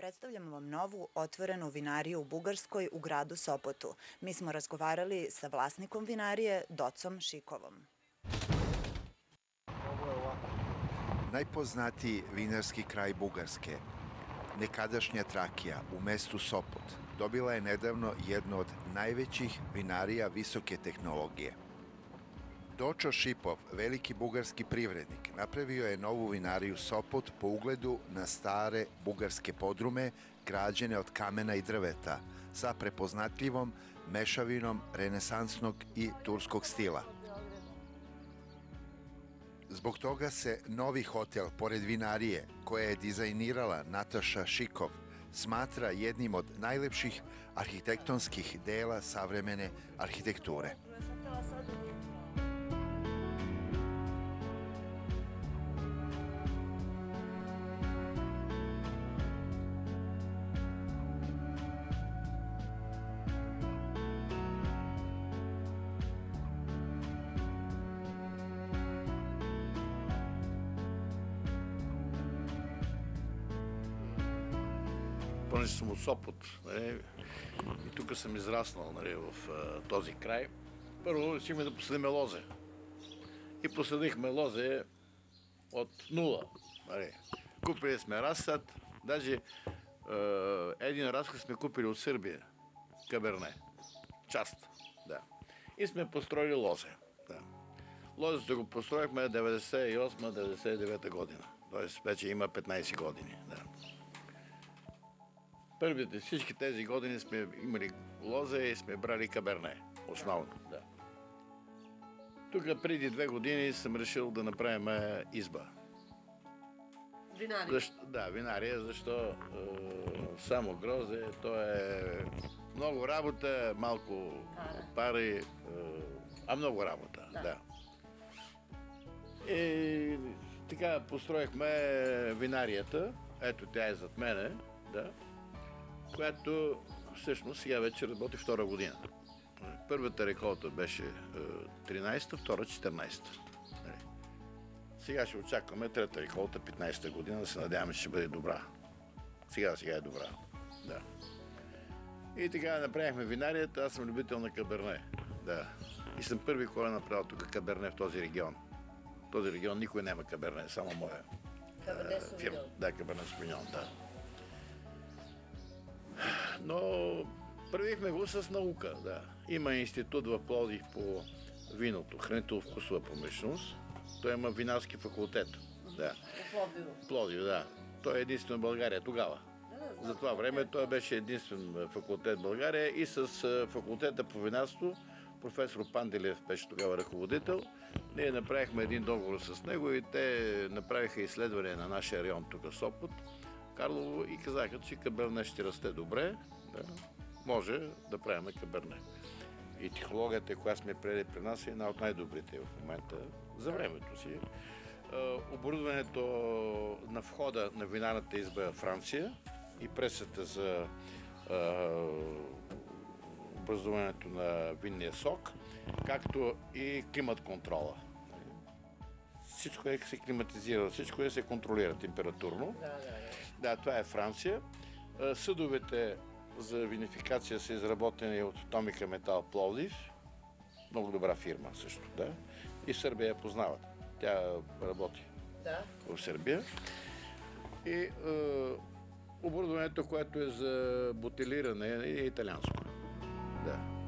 Predstavljamo vam novu otvorenu vinariju u Bugarskoj u gradu Sopotu. Mi smo razgovarali sa vlasnikom vinarije, Docom Šikovom. Najpoznatiji vinarski kraj Bugarske, nekadašnja Trakija u mestu Sopot, dobila je nedavno jednu od najvećih vinarija visoke tehnologije. Dočo Šipov, veliki bugarski privrednik, napravio je novu vinariju Sopot po ugledu na stare bugarske podrume građene od kamena i drveta sa prepoznatljivom mešavinom renesansnog i turskog stila. Zbog toga se novi hotel, pored vinarije, koje je dizajnirala Nataša Šikov, smatra jednim od najlepših arhitektonskih dela savremene arhitekture. Понеже съм от Сопот, и тук съм израснал в този край, първо решихме да посадим лозе. И посадихме лозе от нула. Купили сме разсад, даже един разход сме купили от Сърбия, Каберне, част. Да. И сме построили лозе. Да. Лозето го построихме 98-99 година, т.е. вече има 15 години. Да. Първите всички тези години сме имали лозе и сме брали Каберне, основно. Да. Тук преди 2 години съм решил да направим изба. Винария? Да, винария, защо само грозе, то е много работа, малко пари, а много работа. Да. И така построихме винарията, ето тя е зад мене, да, която всъщност сега вече работи втора година. Първата реколта беше 13-та, втора 14-та. Сега ще очакваме трета реколта 15-та година, да се надяваме, че ще бъде добра. Сега е добра. Да. И така направихме винарията, аз съм любител на Каберне. Да. И съм първи, който е направил тук Каберне в този регион. В този регион никой няма Каберне, само моя фирма. Да, Каберне Совиньон, да. Но правихме го с наука. Да. Има институт в Пловдив по виното, хранително-вкусова промишленост. Той има винарски факултет. Да. Пловдив, да. Той е единствен в България тогава. За това време той беше единствен факултет в България и с факултета по винарство професор Панделев беше тогава ръководител. Ние направихме един договор с него и те направиха изследване на нашия район тук Сопот, Карлово, и казаха, че Каберне ще расте добре, да, може да правим Каберне. И технологията, която сме приели при нас, е една от най-добрите в момента за времето си. Оборудването на входа на винарната изба е Франция и пресата за образуването на винния сок, както и климат контрола. Всичко се климатизира, всичко се контролира температурно. Да, това е Франция. Съдовете за винификация са изработени от Атомика Метал Пловдив. Много добра фирма също, да. И в Сърбия я познават. Тя работи в Сърбия. И оборудването, което е за бутилиране, е италианско. Да.